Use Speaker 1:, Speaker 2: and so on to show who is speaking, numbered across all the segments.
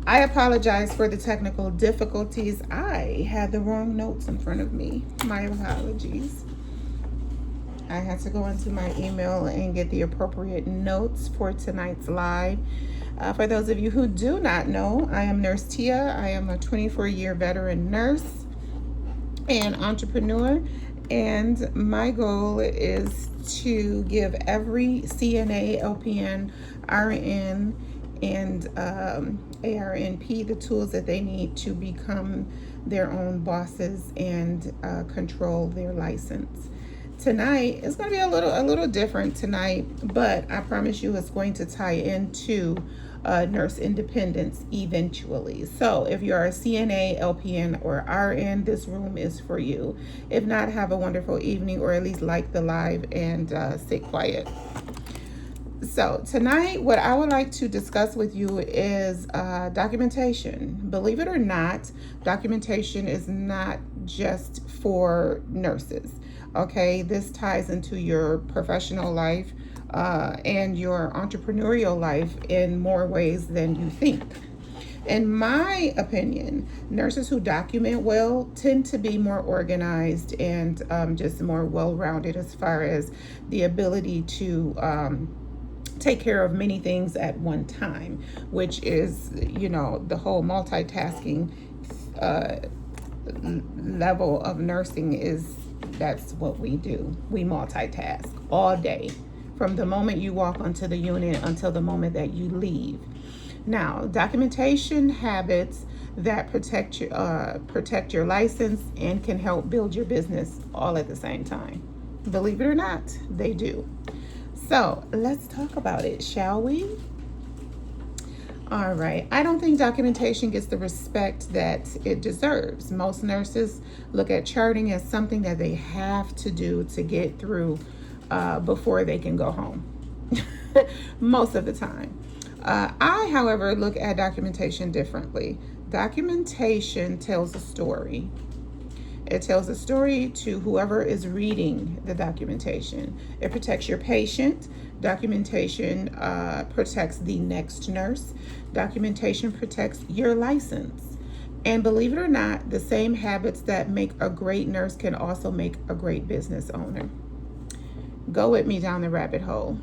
Speaker 1: I apologize for the technical difficulties. I had the wrong notes in front of me. My apologies. I had to go into my email and get the appropriate notes for tonight's live. For those of you who do not know, I am Nurse Tia. I am a 24-year veteran nurse and entrepreneur, and my goal is to give every CNA, LPN, RN, and ARNP the tools that they need to become their own bosses and control their license. Tonight is going to be a little different tonight, but I promise you it's going to tie into nurse independence eventually. So if you're a CNA, LPN, or RN, this room is for you. If not, have a wonderful evening, or at least like the live and sit quiet. So tonight, what I would like to discuss with you is documentation. Believe it or not, documentation is not just for nurses. Okay, this ties into your professional life and your entrepreneurial life in more ways than you think. In my opinion, nurses who document well tend to be more organized and just more well-rounded as far as the ability to take care of many things at one time, which is, the whole multitasking level of nursing that's what we do. We multitask all day, from the moment you walk onto the unit until the moment that you leave. Now, documentation habits that protect your license and can help build your business all at the same time. Believe it or not, they do. So let's talk about it, shall we? All right. I don't think documentation gets the respect that it deserves. Most nurses look at charting as something that they have to do to get through before they can go home. Most of the time. I, however, look at documentation differently. Documentation tells a story. It tells a story to whoever is reading the documentation. It protects your patient. Documentation protects the next nurse. Documentation protects your license. And believe it or not, the same habits that make a great nurse can also make a great business owner. Go with me down the rabbit hole.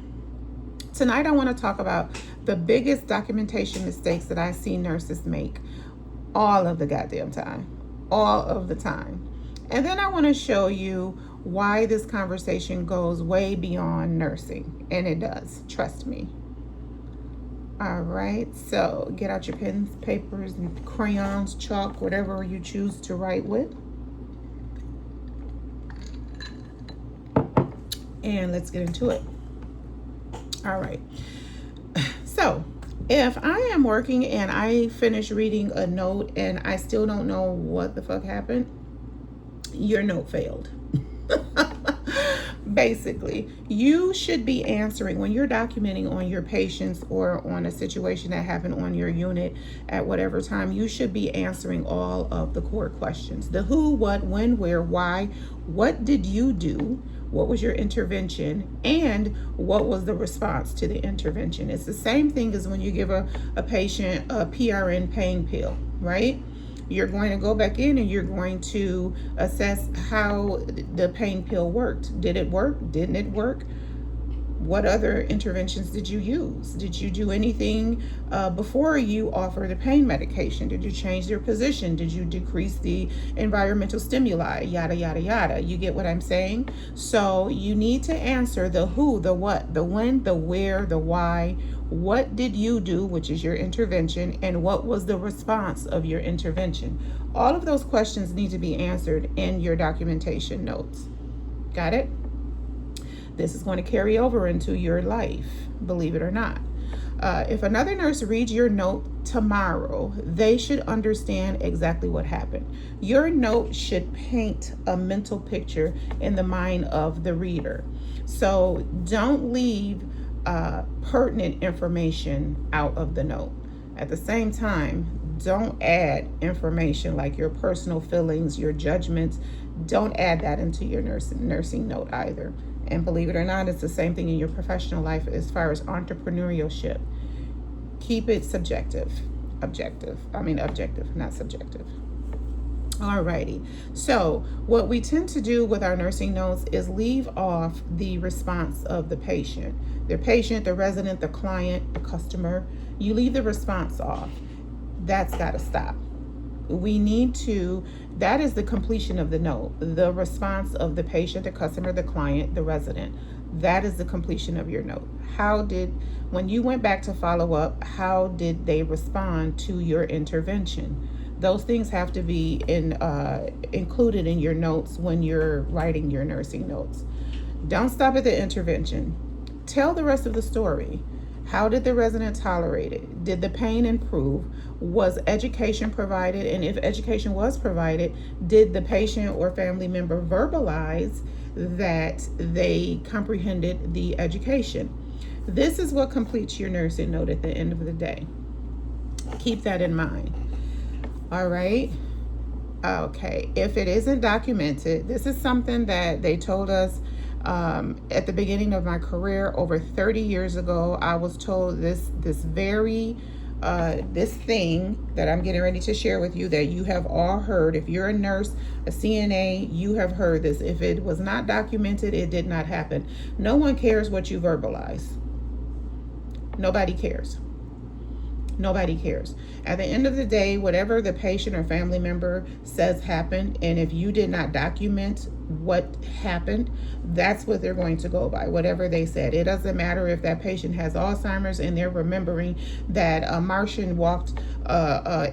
Speaker 1: Tonight I want to talk about the biggest documentation mistakes that I see nurses make all of the goddamn time. All of the time. And then I want to show you why this conversation goes way beyond nursing. And it does. Trust me. All right. So get out your pens, papers, and crayons, chalk, whatever you choose to write with. And let's get into it. All right. So if I am working and I finish reading a note and I still don't know what the fuck happened, your note failed. Basically, you should be answering when you're documenting on your patients or on a situation that happened on your unit at whatever time. You should be answering all of the core questions: the who, what, when, where, why, what did you do, what was your intervention, and what was the response to the intervention. It's the same thing as when you give a patient a PRN pain pill, right? You're going to go back in and you're going to assess how the pain pill worked. Did it work? Didn't it work? What other interventions did you use? Did you do anything before you offer the pain medication? Did you change their position? Did you decrease the environmental stimuli? Yada, yada, yada. You get what I'm saying? So you need to answer the who, the what, the when, the where, the why. What did you do, which is your intervention, and what was the response of your intervention? All of those questions need to be answered in your documentation notes. Got it? This is going to carry over into your life, believe it or not. If another nurse reads your note tomorrow, they should understand exactly what happened. Your note should paint a mental picture in the mind of the reader. So don't leave pertinent information out of the note. At the same time, don't add information like your personal feelings, your judgments. Don't add that into your nursing note either. And believe it or not, it's the same thing in your professional life as far as entrepreneurship. Keep it subjective. objective, not subjective. Alrighty, so what we tend to do with our nursing notes is leave off the response of the patient, the resident, the client, the customer. You leave the response off. That's got to stop. We need to, that is the completion of the note, the response of the patient, the customer, the client, the resident. That is the completion of your note. When you went back to follow up, how did they respond to your intervention? Those things have to be included in your notes when you're writing your nursing notes. Don't stop at the intervention. Tell the rest of the story. How did the resident tolerate it? Did the pain improve? Was education provided? And if education was provided, did the patient or family member verbalize that they comprehended the education? This is what completes your nursing note at the end of the day. Keep that in mind. All right. Okay. If it isn't documented, this is something that they told us at the beginning of my career over 30 years ago. I was told this thing that I'm getting ready to share with you that you have all heard. If you're a nurse, a CNA, you have heard this. If it was not documented, it did not happen. No one cares what you verbalize. Nobody cares. Nobody cares. At the end of the day, whatever the patient or family member says happened, and if you did not document what happened, that's what they're going to go by, whatever they said. It doesn't matter if that patient has Alzheimer's and they're remembering that a Martian walked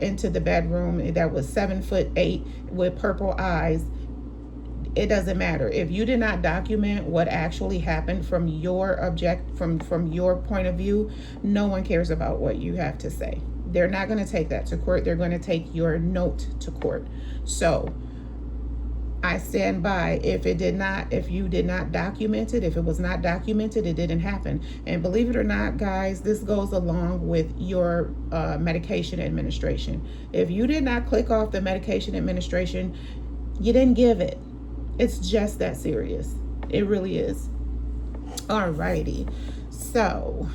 Speaker 1: into the bedroom that was 7'8" with purple eyes. It doesn't matter. If you did not document what actually happened from your from your point of view, no one cares about what you have to say. They're not going to take that to court. They're going to take your note to court. So I stand by. If you did not document it, if it was not documented, it didn't happen. And believe it or not, guys, this goes along with your medication administration. If you did not click off the medication administration, you didn't give it. It's just that serious. It really is. Alrighty. So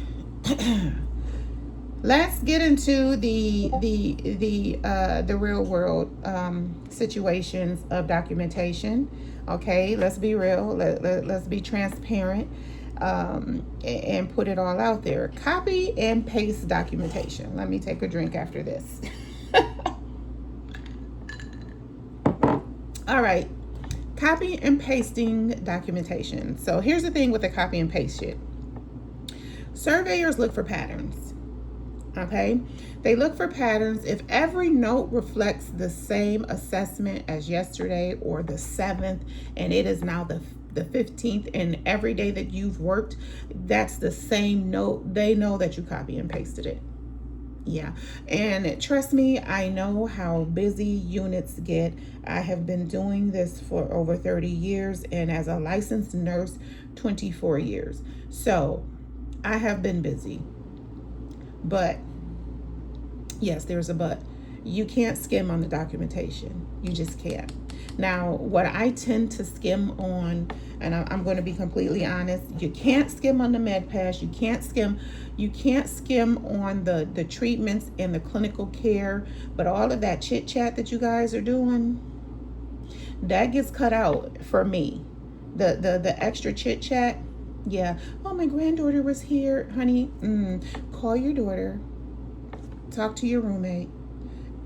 Speaker 1: let's get into the real world situations of documentation. Okay, let's be real. Let's be transparent and put it all out there. Copy and paste documentation. Let me take a drink after this. All right. Copy and pasting documentation. So here's the thing with the copy and paste shit. Surveyors look for patterns. Okay? They look for patterns. If every note reflects the same assessment as yesterday or the 7th, and it is now the 15th, and every day that you've worked, that's the same note, they know that you copy and pasted it. Yeah, and trust me, I know how busy units get. I have been doing this for over 30 years and as a licensed nurse, 24 years. So I have been busy. But yes, there's a but. You can't skim on the documentation. You just can't. Now, what I tend to skim on, and I'm going to be completely honest, you can't skim on the med pass. You can't skim on the treatments and the clinical care, but all of that chit chat that you guys are doing, that gets cut out for me. The extra chit chat. Yeah. Oh, my granddaughter was here, honey. Call your daughter. Talk to your roommate.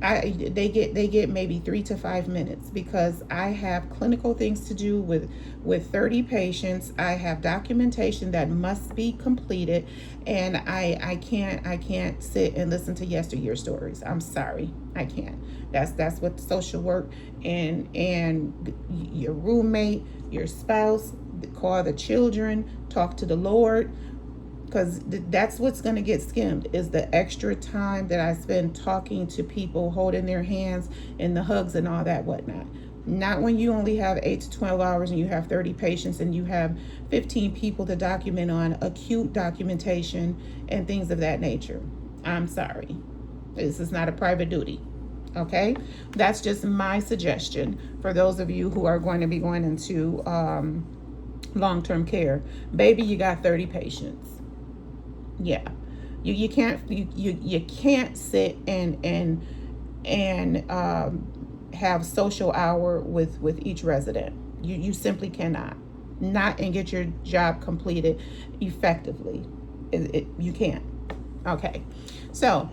Speaker 1: They get maybe 3 to 5 minutes because I have clinical things to do with 30 patients. I have documentation that must be completed, and I can't sit and listen to yesteryear stories. I'm sorry, I can't. That's what social work and your roommate, your spouse, call the children, talk to the Lord. Because that's what's going to get skimmed is the extra time that I spend talking to people, holding their hands and the hugs and all that whatnot. Not when you only have 8 to 12 hours and you have 30 patients and you have 15 people to document on acute documentation and things of that nature. I'm sorry. This is not a private duty. Okay? That's just my suggestion for those of you who are going to be going into long-term care. Baby, you got 30 patients. Yeah, You can't you can't sit and have social hour with each resident. You simply cannot, not and get your job completed effectively. You can't. Okay, so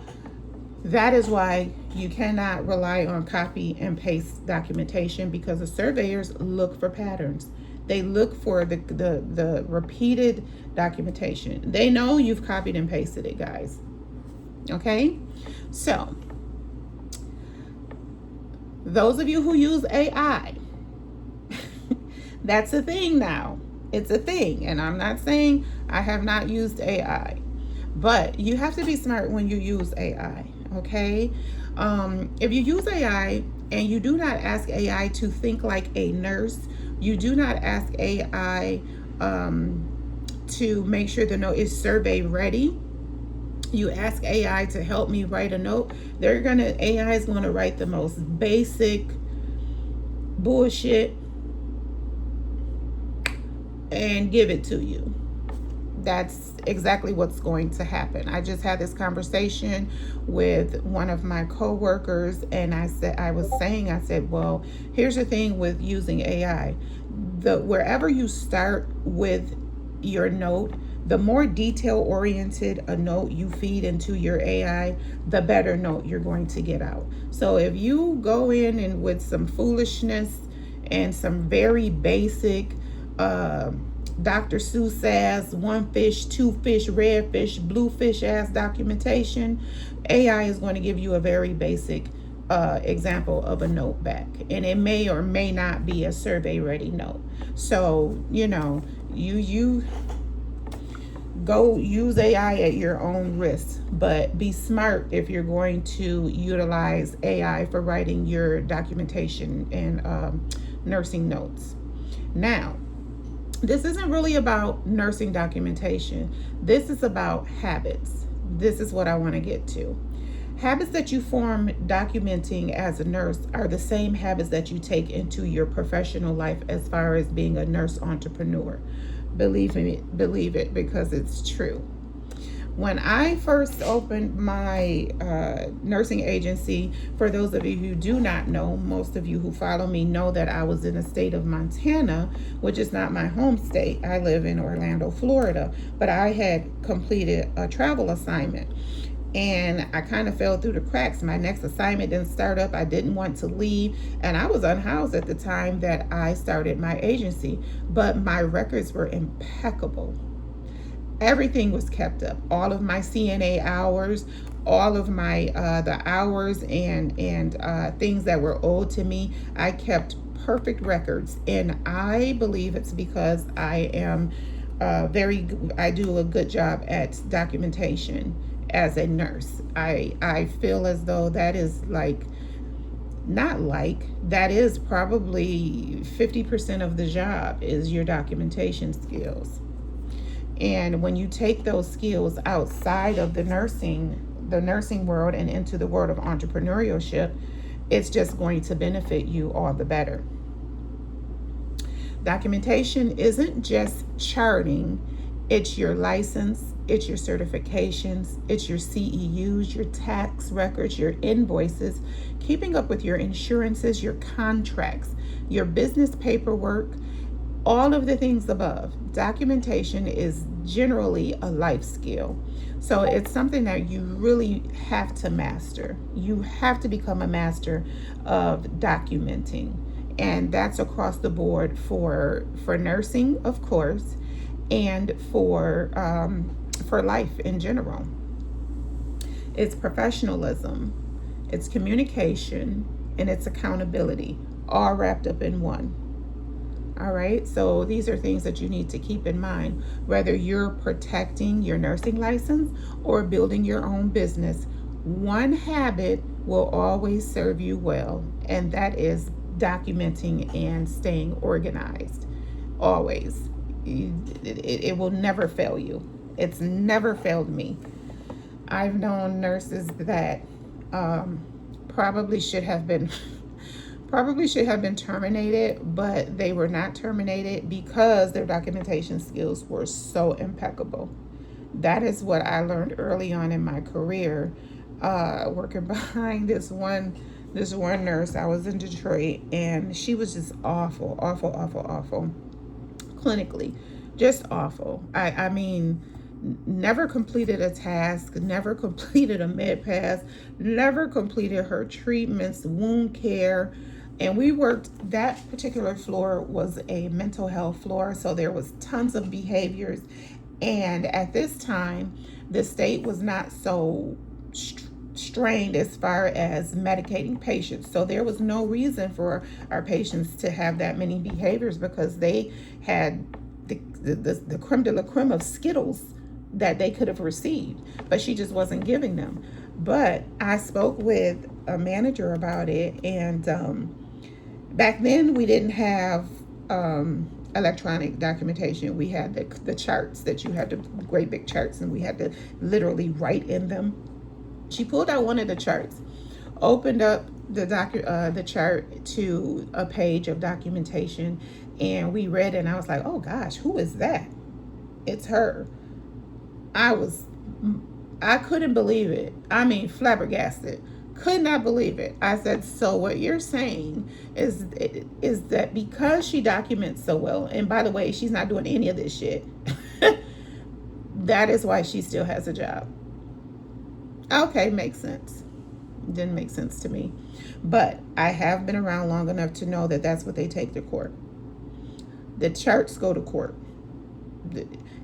Speaker 1: that is why you cannot rely on copy and paste documentation, because the surveyors look for patterns. They look for the repeated documentation. They know you've copied and pasted it, guys. Okay, so those of you who use AI, that's a thing now. It's a thing. And I'm not saying I have not used AI, but you have to be smart when you use AI. Okay. If you use AI and you do not ask AI to think like a nurse, you do not ask AI to make sure the note is survey ready. You ask AI to help me write a note, AI is gonna write the most basic bullshit and give it to you. That's exactly what's going to happen. I just had this conversation with one of my coworkers, and I said, well, here's the thing with using AI. Wherever you start with your note, the more detail oriented a note you feed into your AI, the better note you're going to get out. So if you go in and with some foolishness and some very basic Dr. Seuss ass, one fish, two fish, red fish, blue fish ass documentation, AI is going to give you a very basic example of a note back. And it may or may not be a survey ready note. So, you go use AI at your own risk, but be smart if you're going to utilize AI for writing your documentation and nursing notes. Now, this isn't really about nursing documentation. This is about habits. This is what I want to get to. Habits that you form documenting as a nurse are the same habits that you take into your professional life as far as being a nurse entrepreneur. Believe it, because it's true. When I first opened my nursing agency, for those of you who do not know, most of you who follow me know that I was in the state of Montana, which is not my home state. I live in Orlando, Florida, but I had completed a travel assignment. And I kind of fell through the cracks. My next assignment didn't start up. I didn't want to leave. And I was unhoused at the time that I started my agency. But my records were impeccable. Everything was kept up. All of my CNA hours, all of my the hours and things that were owed to me, I kept perfect records. And I believe it's because I am I do a good job at documentation as a nurse. I feel as though that is that is probably 50% of the job is your documentation skills. And when you take those skills outside of the nursing world and into the world of entrepreneurship, it's just going to benefit you all the better. Documentation isn't just charting. It's your license, it's your certifications, it's your CEUs, your tax records, your invoices, keeping up with your insurances, your contracts, your business paperwork, all of the things above. Documentation is generally a life skill. So it's something that you really have to master. You have to become a master of documenting. And that's across the board for nursing, of course, and for life in general. It's professionalism, it's communication, and it's accountability, all wrapped up in one. All right, so these are things that you need to keep in mind, whether you're protecting your nursing license or building your own business. One habit will always serve you well, and that is documenting and staying organized. Always. It will never fail you. It's never failed me. I've known nurses that probably should have been terminated, but they were not terminated because their documentation skills were so impeccable. That is what I learned early on in my career, working behind this one nurse. I was in Detroit, and she was just awful, awful, awful, awful. Clinically, just awful. I mean, never completed a task, never completed a med pass, never completed her treatments, wound care. And we worked, that particular floor was a mental health floor, so there was tons of behaviors. And at this time, the state was not so strained as far as medicating patients. So there was no reason for our patients to have that many behaviors, because they had the creme de la creme of Skittles that they could have received, but she just wasn't giving them. But I spoke with a manager about it, and back then we didn't have electronic documentation. We had the charts that you had, the great big charts, and we had to literally write in them. She pulled out one of the charts, opened up the chart to a page of documentation, and we read it, and I was like, oh gosh, who is that? It's her. I couldn't believe it. I mean, flabbergasted. Could not believe it. I said, so what you're saying is that because she documents so well, and by the way, she's not doing any of this shit, that is why she still has a job. Okay, makes sense. Didn't make sense to me. But I have been around long enough to know that that's what they take to court. The charts go to court.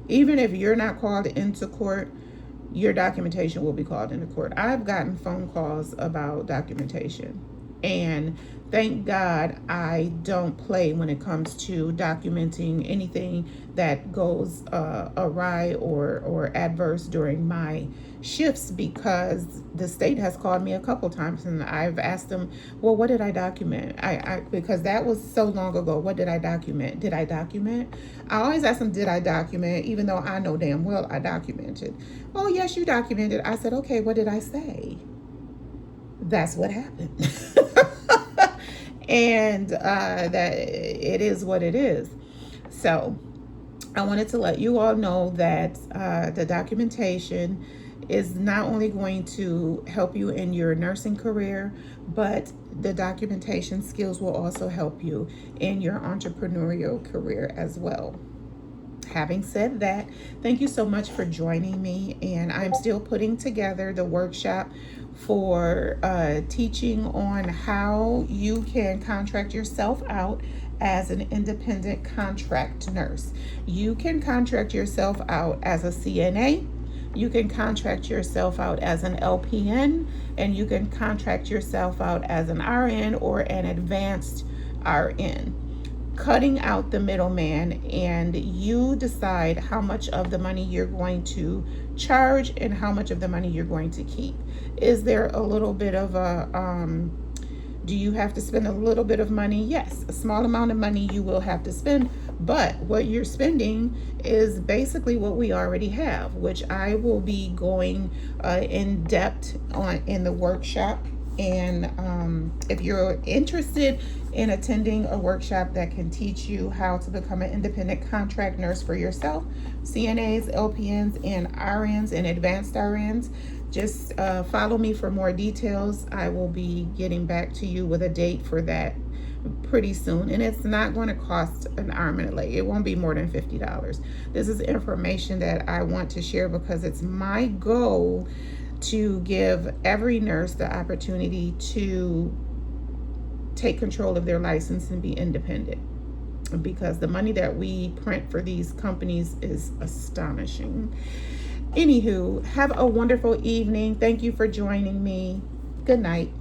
Speaker 1: Even if you're not called into court, your documentation will be called into court. I've gotten phone calls about documentation, and thank God I don't play when it comes to documenting anything that goes awry or adverse during my shifts, because the state has called me a couple times, and I've asked them, well, what did I document? Because that was so long ago. What did I document? Did I document? I always ask them, did I document? Even though I know damn well I documented. Oh, yes, you documented. I said, okay, what did I say? That's what happened. And that it is what it is. So I wanted to let you all know that the documentation is not only going to help you in your nursing career, but the documentation skills will also help you in your entrepreneurial career as well. Having said that, thank you so much for joining me, and I'm still putting together the workshop for teaching on how you can contract yourself out as an independent contract nurse. You can contract yourself out as a CNA, you can contract yourself out as an LPN, and you can contract yourself out as an RN or an advanced RN. Cutting out the middleman, and you decide how much of the money you're going to charge and how much of the money you're going to keep. Is there a little bit of a do you have to spend a little bit of money? Yes, a small amount of money you will have to spend, but what you're spending is basically what we already have, which I will be going in depth on in the workshop. And if you're interested in attending a workshop that can teach you how to become an independent contract nurse for yourself, CNAs, LPNs, and RNs and advanced RNs, just follow me for more details. I will be getting back to you with a date for that pretty soon, and it's not going to cost an arm and a leg. It won't be more than $50. This is information that I want to share because it's my goal to give every nurse the opportunity to take control of their license and be independent, because the money that we print for these companies is astonishing. Anywho, have a wonderful evening. Thank you for joining me. Good night.